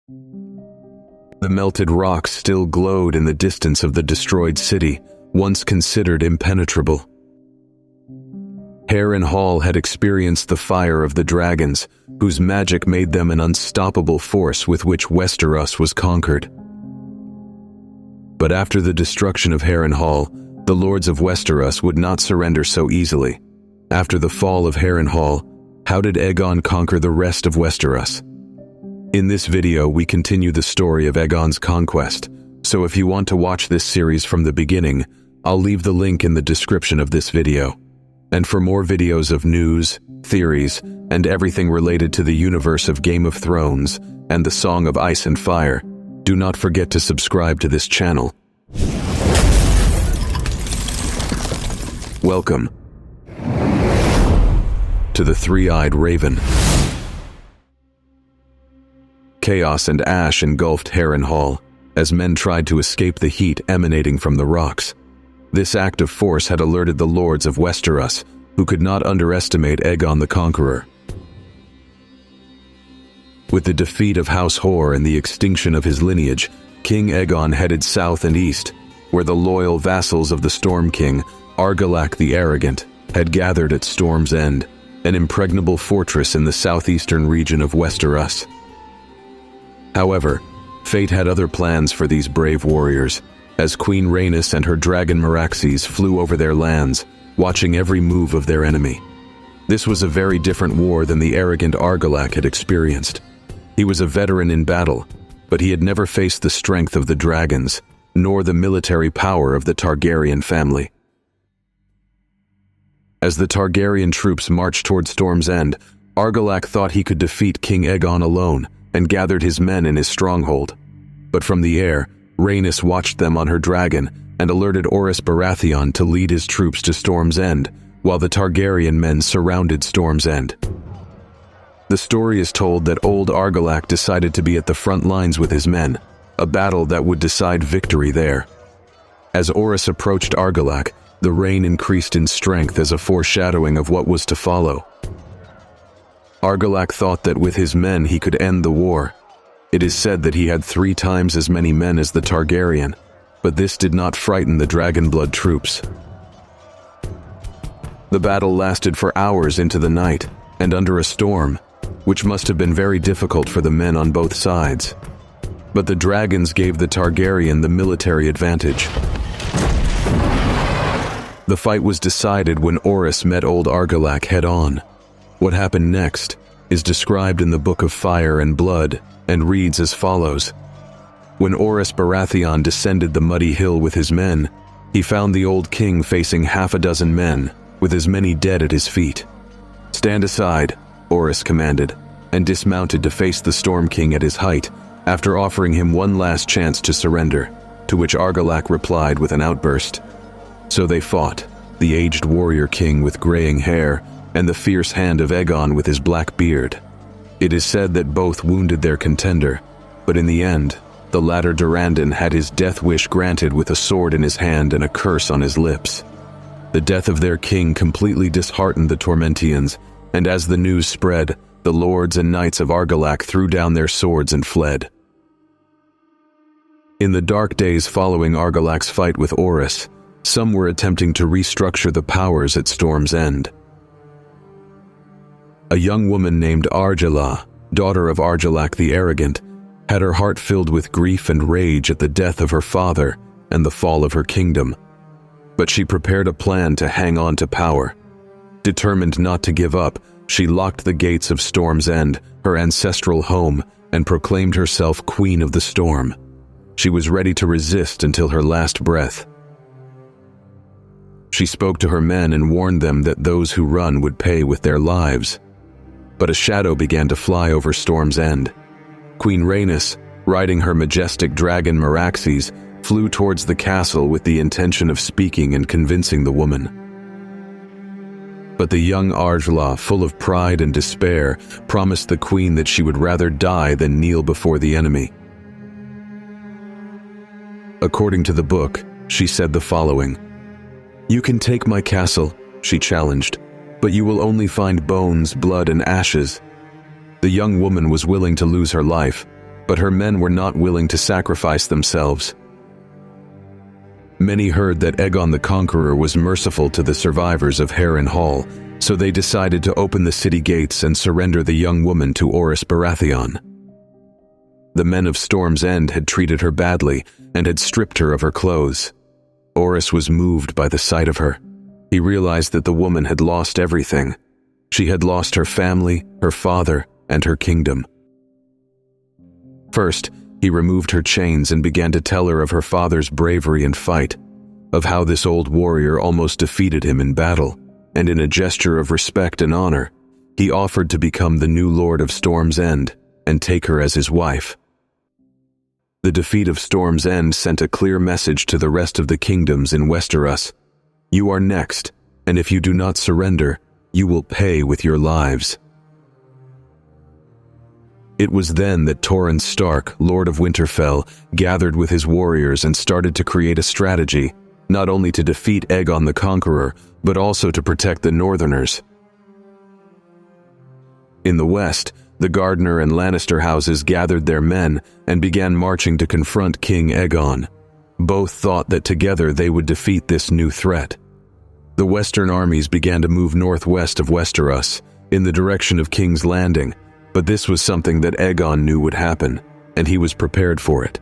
The melted rocks still glowed in the distance of the destroyed city, once considered impenetrable. Harrenhal had experienced the fire of the dragons, whose magic made them an unstoppable force with which Westeros was conquered. But after the destruction of Harrenhal, the lords of Westeros would not surrender so easily. After the fall of Harrenhal, how did Aegon conquer the rest of Westeros? In this video, we continue the story of Aegon's conquest, so if you want to watch this series from the beginning, I'll leave the link in the description of this video. And for more videos of news, theories, and everything related to the universe of Game of Thrones and the Song of Ice and Fire, do not forget to subscribe to this channel. Welcome to the Three-Eyed Raven. Chaos and ash engulfed Harrenhal as men tried to escape the heat emanating from the rocks. This act of force had alerted the lords of Westeros, who could not underestimate Aegon the Conqueror. With the defeat of House Hoare and the extinction of his lineage, King Aegon headed south and east, where the loyal vassals of the Storm King, Argilac the Arrogant, had gathered at Storm's End, an impregnable fortress in the southeastern region of Westeros. However, fate had other plans for these brave warriors, as Queen Rhaenys and her dragon Meraxes flew over their lands, watching every move of their enemy. This was a very different war than the arrogant Argilac had experienced. He was a veteran in battle, but he had never faced the strength of the dragons, nor the military power of the Targaryen family. As the Targaryen troops marched toward Storm's End, Argilac thought he could defeat King Aegon alone and gathered his men in his stronghold. But from the air, Rhaenys watched them on her dragon and alerted Orys Baratheon to lead his troops to Storm's End, while the Targaryen men surrounded Storm's End. The story is told that old Argilac decided to be at the front lines with his men, a battle that would decide victory there. As Orys approached Argilac, the rain increased in strength as a foreshadowing of what was to follow. Argilac thought that with his men he could end the war. It is said that he had 3 times as many men as the Targaryen, but this did not frighten the Dragonblood troops. The battle lasted for hours into the night, and under a storm, which must have been very difficult for the men on both sides. But the dragons gave the Targaryen the military advantage. The fight was decided when Orys met old Argilac head-on. What happened next is described in the Book of Fire and Blood and reads as follows. When Orys Baratheon descended the muddy hill with his men, he found the old king facing 6 men, with as many dead at his feet. "Stand aside," Orys commanded, and dismounted to face the Storm King at his height, after offering him one last chance to surrender, to which Argilac replied with an outburst. So they fought, the aged warrior king with graying hair, and the fierce hand of Aegon with his black beard. It is said that both wounded their contender, but in the end, the latter Durrandon had his death wish granted with a sword in his hand and a curse on his lips. The death of their king completely disheartened the Tormentians, and as the news spread, the lords and knights of Argilac threw down their swords and fled. In the dark days following Argilac's fight with Orys, some were attempting to restructure the powers at Storm's End. A young woman named Argila, daughter of Argilac the Arrogant, had her heart filled with grief and rage at the death of her father and the fall of her kingdom. But she prepared a plan to hang on to power. Determined not to give up, she locked the gates of Storm's End, her ancestral home, and proclaimed herself Queen of the Storm. She was ready to resist until her last breath. She spoke to her men and warned them that those who run would pay with their lives. But a shadow began to fly over Storm's End. Queen Rhaenys, riding her majestic dragon Meraxes, flew towards the castle with the intention of speaking and convincing the woman. But the young Argila, full of pride and despair, promised the queen that she would rather die than kneel before the enemy. According to the book, she said the following: "You can take my castle," she challenged, "but you will only find bones, blood, and ashes." The young woman was willing to lose her life, but her men were not willing to sacrifice themselves. Many heard that Aegon the Conqueror was merciful to the survivors of Harrenhal, so they decided to open the city gates and surrender the young woman to Orys Baratheon. The men of Storm's End had treated her badly and had stripped her of her clothes. Orys was moved by the sight of her. He realized that the woman had lost everything. She had lost her family, her father, and her kingdom. First, he removed her chains and began to tell her of her father's bravery and fight, of how this old warrior almost defeated him in battle, and in a gesture of respect and honor, he offered to become the new Lord of Storm's End and take her as his wife. The defeat of Storm's End sent a clear message to the rest of the kingdoms in Westeros. You are next, and if you do not surrender, you will pay with your lives. It was then that Torrhen Stark, Lord of Winterfell, gathered with his warriors and started to create a strategy, not only to defeat Aegon the Conqueror, but also to protect the Northerners. In the west, the Gardner and Lannister houses gathered their men and began marching to confront King Aegon. Both thought that together they would defeat this new threat. The western armies began to move northwest of Westeros, in the direction of King's Landing, but this was something that Aegon knew would happen, and he was prepared for it.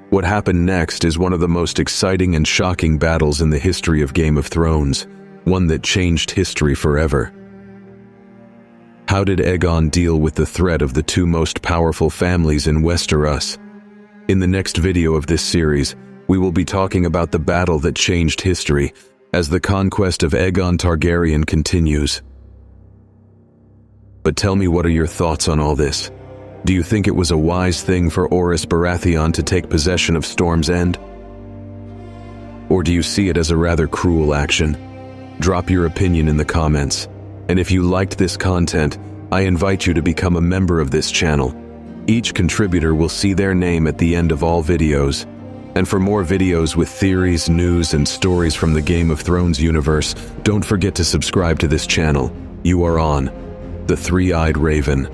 What happened next is one of the most exciting and shocking battles in the history of Game of Thrones, one that changed history forever. How did Aegon deal with the threat of the two most powerful families in Westeros? In the next video of this series, we will be talking about the battle that changed history as the conquest of Aegon Targaryen continues. But tell me, what are your thoughts on all this? Do you think it was a wise thing for Orys Baratheon to take possession of Storm's End? Or do you see it as a rather cruel action? Drop your opinion in the comments. And if you liked this content, I invite you to become a member of this channel. Each contributor will see their name at the end of all videos. And for more videos with theories, news, and stories from the Game of Thrones universe, don't forget to subscribe to this channel. You are on The Three-Eyed Raven.